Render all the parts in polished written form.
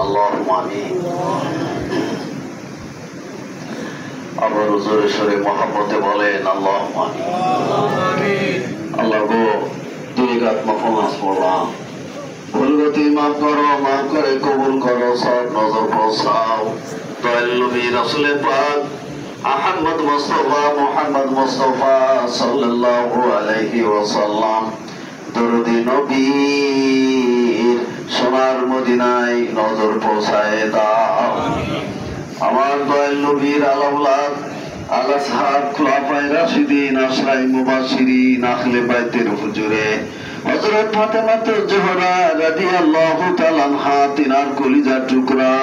আল্লাহুম্মা আমিন। আবার জোরে সোরে মহব্বতে বলেন আল্লাহুম্মা আমিন। আল্লাহ গো, দুই রাত নামাজ পড়লাম, ভুল গতি মাফ করো, মাফ করে কবুল করো, সব নজর পৌঁছাও। দয়াল নবী রাসূলে পাক আহমদ মুস্তাফা সাল্লাল্লাহু আলাইহি ওয়াসাল্লাম দরুদি নবীর সোনার মদিনায় নজর পৌঁছায় দাও। আমার দয়াল নবীর আলাউলাদ আলা সাহাব খুলাফায়ে রাশিদিন আশরাই মুবাশশিরিন আহলে বাইতের হুজুরে হযরত ফাতেমাতুজ জোহরা রাদিয়াল্লাহু তাআলা আনহা, তিনার কলিজার টুকরা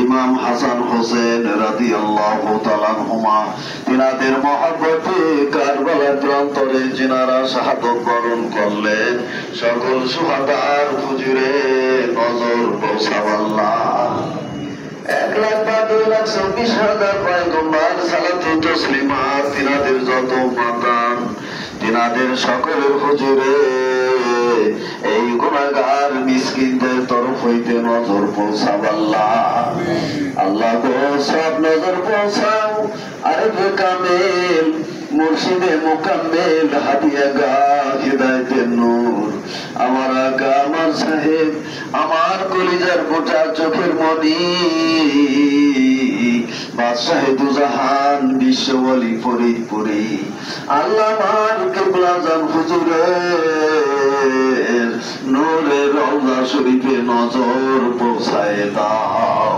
ইমাম হাসান হোসেন রাদিয়াল্লাহু তাআলা আনহুমা, তিনাদের মহব্বতে কারবালার প্রান্তরে যিনারা শাহাদত বরণ করলেন, সকল শুহাদার হুজুরে নজর পৌঁছাও আল্লাহ। 1,02,24,000 পয়গম্বর সালাতু তাসলিমাত তিনাদের যত মাতান, তিনাদের সকলের হুজুরে এই গুনাহগার মিসকিনদের তরফ হইতে নজর পৌঁছাও আল্লাহ। আল্লাহ গো, সব নজর পৌঁছাও। আরেফে কামেল মুর্শিদে মুকাম্মেল হাদিয়া গা হিদায়াতের নূর, আমার আকা আমার সাহেব, আমার কলিজার গোটা চোখের মনি, বাদশাহে দুজাহান বিশ্বওয়ালি ফরিদপুরি, আল্লাহ আমার কিবলা জান হুজুরের নূরের রওজা শরীফে নজর পৌঁছায় দাও।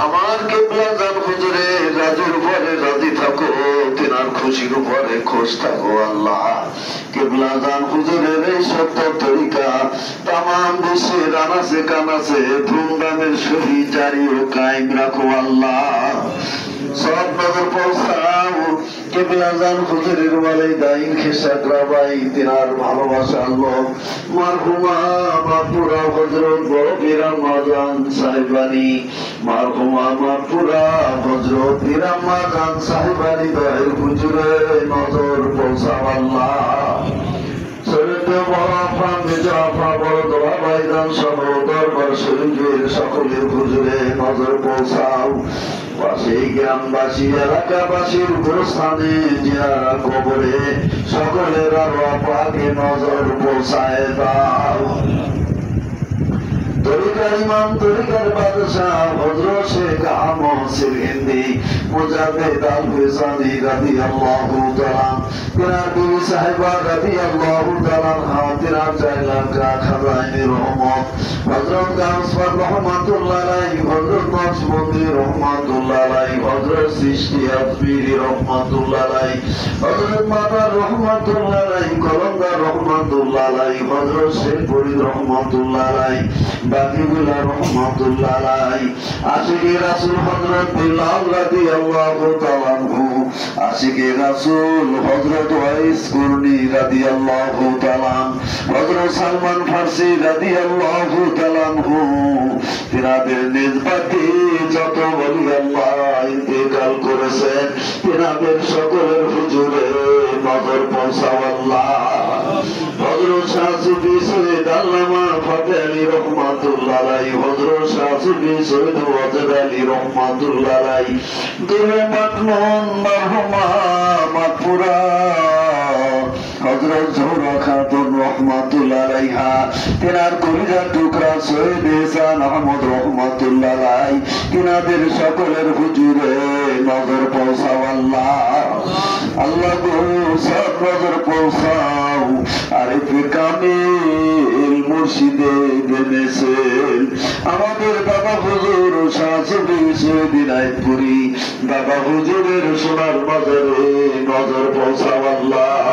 আমার কিবলা জান হুজুরের রাজুর উপরে রাজি থাকো, তিনার খুশির উপরে খুশ থাকো আল্লাহ। কিবলা জান হুজুরের এই সত্য তরিকা তামাম বিশ্বের আনাচে কানাচে ধুমধামের সহিত জারি ও কায়েম রাখো আল্লাহ। সব নজর পৌঁছাও কিবলা জান হুজুরের ওয়ালিদাইন খেসাকরা ভাই, তিনার ভালোবাসা আল্লাহ মারহুমা মাপুরা হযরত বড় পীর আম্মা জান সাহেবানী, মারহুমা মাপুরা হযরত পীর আম্মা জান সাহেবানী দয়াল হুজুরে নজর পৌঁছাও আল্লাহ। শরীফে বড় আফান বিজাফা বড় দোয়া ভাইজান সহ দরবার শরীফের সকলের হুজুরে নজর পৌঁছাও। পাশে গ্রামবাসী এলাকাবাসীর গোরস্থানে জিয়ারা কবরে সকলের আল্লাহ পাকে নজর পৌঁছায় দাও। তরিকার ইমাম তরিকার বাদশাহ হযরত শেখ আহমদ সিরহিন্দি মুজাদ্দিদ আল ফিসানি রাদিয়াল্লাহু তাআলা, তিনার বিবি সাহেবা রাদিয়াল্লাহু তাআলা আনহা, তিনার 4 লাখ খাজাইনে রহমত হযরত গাউস পাক রহমাতুল্লাহ আলাইহি, হযরত নকশবন্দি রহমাতুল্লাহ আলাইহি, হযরত সৃষ্টি আফিরি রহমাতুল্লাহ আলাইহি, হযরত মাদার রহমাতুল্লাহ আলাইহি, কলমদার রহমাতুল্লাহ আলাইহি, হযরত শেখ ফরিদ রহমাতুল্লাহ আলাইহি, বাকিউল্লাহ রহমাতুল্লাহ আলাইহি, আশিকে রাসূল হযরত বিলাল রাদিয়াল্লাহু তাআলা আনহু, আশিকে রাসূল হযরত ওয়াইস কুরনি রাদিয়াল্লাহু তাআলা, হযরত সালমান ফারসি রাদিয়াল্লাহু তাআলা আনহু, তিনাদের নিসবতে যত ওলি আল্লাহ ইন্তেকাল করেছেন, তিনাদের সকলের হুজুরে নজর পৌঁছাও আল্লাহ। হযরত শাহ সুফি সৈয়দ আল্লামা ফাতেহ আলী রহমাতুল্লাহ আলাইহি, হযরত শাহ সুফি সৈয়দ ওয়াজেদ আলী রহমাতুল্লাহ আলাইহি, দুরে মাকনুন মারহুমা মাগফুরা হযরত জোহরা খাতুন রহমাতুল্লাহ আলাইহা, তিনার কলিজার টুকরা সৈয়দ ইহসান আহমদ রহমাতুল্লাহ আলাইহি, তিনাদের সকলের হুজুরে নজর পৌঁছাও আল্লাহ। আল্লাহ গো, সব নজর পৌঁছাও। আরিফে কামিল মুর্শিদে জেনেছেন আমাদের বাবা হুজুর শাহ সুফি সৈয়দ ইনায়েতপুরী, বাবা হুজুরের সোনার বাজারে নজর পৌঁছাও আল্লাহ।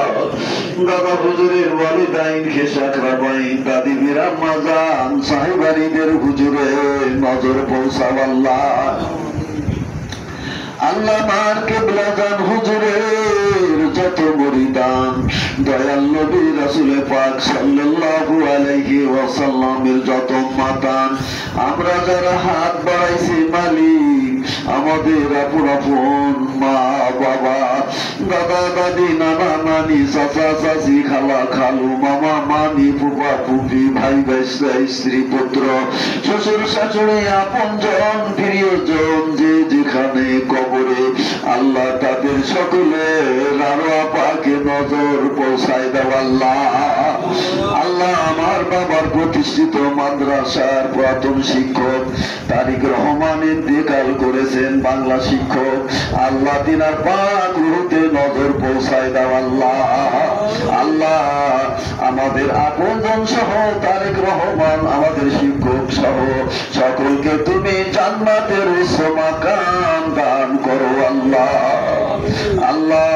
বাবা হুজুরের ওয়ালিদাইন খেসাকরা ভাই, দাদি পীর আম্মা জান সাহেবানীদের হুজুরে নজর পৌঁছাও আল্লাহ। আল্লাহ মার কিবলা জান হুজুরের যত মুরিদান, দয়াল নবী রাসূল পাক সাল্লাল্লাহু আলাইহি ওয়াসাল্লামের যত মাতান, আমরা যারা হাত বাড়াইছি মালিক, আমাদের আপন আপন মা বাবা দাদা দাদি নানা নানি চাচা চাচি খালা খালু মামা মামি ফুফা ফুফি ভাই ভাইস্তা স্ত্রী পুত্র শ্বশুর শাশুড়ি আপনজন প্রিয়জন যে যেখানে কবরে আল্লাহ তাদের সকলের আরো পাকে নজর পৌঁছায় দাও আল্লাহ। আল্লাহ আমার বাবার প্রতিষ্ঠিত মাদ্রাসার প্রথম শিক্ষক তারিক রহমান ইন্তেকাল করেছেন, বাংলা শিক্ষক। আল্লাহ তিনার পাক রুহতে নজর পৌঁছায় দাও আল্লাহ। আল্লাহ আমাদের আপনজন সহ তারিক রহমান আমাদের শিক্ষক সহ সকলকে তুমি জান্নাতের উচ্চ মাকাম দান করো আল্লাহ। আল্লাহ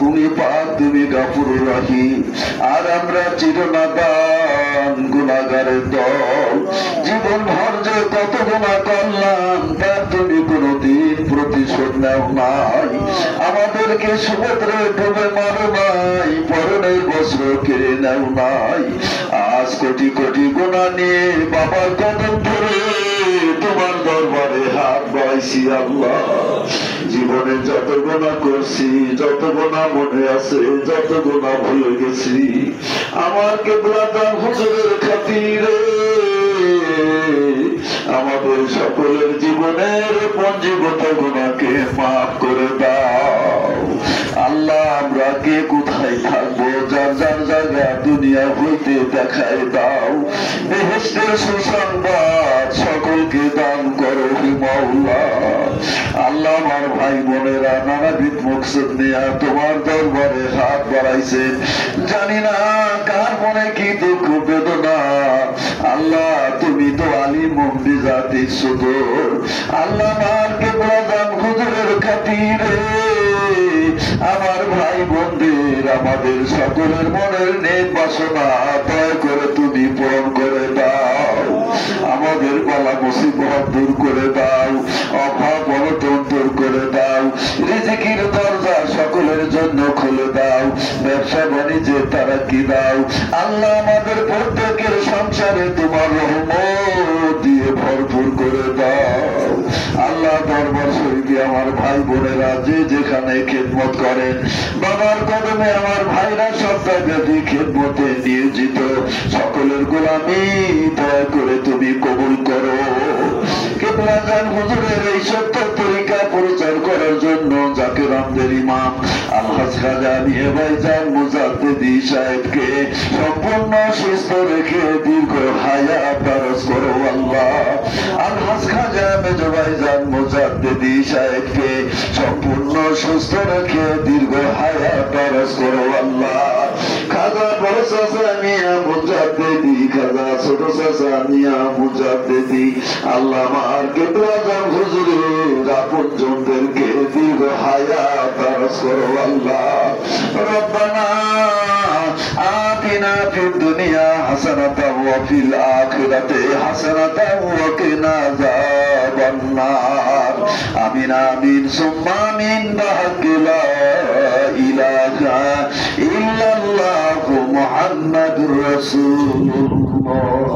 তুমি পাক, তুমি গফুর রহিম, আর আমরা চিরনাদান গুনাহগারের দল। জীবন ভর যে কত গুনাহ করলাম তার তুমি কোনদিন প্রতিশোধ নেও নাই। আমাদেরকে সমুদ্রে ডুবে মারো নাই, পরনের বস্ত্র কেড়ে নেও নাই। আজ কোটি কোটি গুনাহ নিয়ে বাবার কদম ধরে তোমার দরবারে হাত বাড়াইছি আল্লাহ। জীবনে যত গুনাহ করছি, যত গুনাহ মনে আছে, যত গুনাহ ভুলে গেছি, আমার কেবলাদান হুজুরের খাতিরে আমাদের সকলের জীবনের পঞ্জীগত গুনাহকে মাফ করে দাও আল্লাহ। আমরা কে কোথায় থাকবো, যার যার জায়গা দুনিয়া হইতে দেখায় দাও। বেহেশতের সুসংবাদ সকলকে দান করো হে মাওলা। আল্লাহ আমার ভাই বোনেরা নানাবিধ মকসদ নিয়ে তোমার দরবারে হাত বাড়াইছেন, জানি না কার মনে কি দুঃখ বেদনা। আল্লাহ তুমি তো আলিম বিজাতি সুদূর। আল্লাহ আমার কেবলাদান হুজুরের খাতিরে আমার ভাই বোনদের আমাদের সকলের মনের নেক বাসনা দয়া করে তুমি পূরণ করে দাও। আমাদের বালা মুসিবত দূর করে দাও, অভাব অনটন দূর করে দাও, রিজিকের দরজা সকলের জন্য খুলে দাও, ব্যবসা বাণিজ্যে তারাক্কি দাও। আল্লাহ আমাদের প্রত্যেকের সংসারে তোমার রহমত দিয়ে ভরপুর করে দাও। আল্লাহ দরবার শরীফে আমার ভাই বোনেরা যে যেখানে খেদমত করেন, বাবার কদমে আমার ভাইরা সপ্তাহব্যাপী খেদমতে নিয়োজিত, সকলের গোলামি দয়া করে তুমি কবুল করো। কেবলাদান হুজুরের এই সত্য তরিকা প্রচার করার জন্য জাকির আহমেদের ইমাম আলহাজ খাজা মিয়া ভাইজান মুজাদ্দিদি সাহেবকে সম্পূর্ণ সুস্থ রেখে দীর্ঘ হায়াত দারাজ করো আল্লাহ। আলহাজ খাজা মেজো ভাইজান মুজাদ্দিদি সাহেবকে সম্পূর্ণ সুস্থ রেখে দীর্ঘ হায়াত দারাজ করো আল্লাহ। খাজা বড় চাচা মিয়া মুজাদ্দিদি, খাজা ছোট চাচা মিয়া মুজাদ্দিদি, আল্লাহ আমার কেবলাদান হুজুরের আপনজনদেরকে দীর্ঘ হায়াত দারাজ করো আল্লাহ। রব্বানা আতিনা ফিদ দুনিয়া হাসানাতাও ওয়া ফিল আখিরাতি হাসানাতাও ওয়া কিনা আযাবান নার। আমিন আমিন সুম্মা আমিন বিহাক্কি লা ইলাহা ইল্লাল্লাহু মুহাম্মাদুর রাসূলুল্লাহ।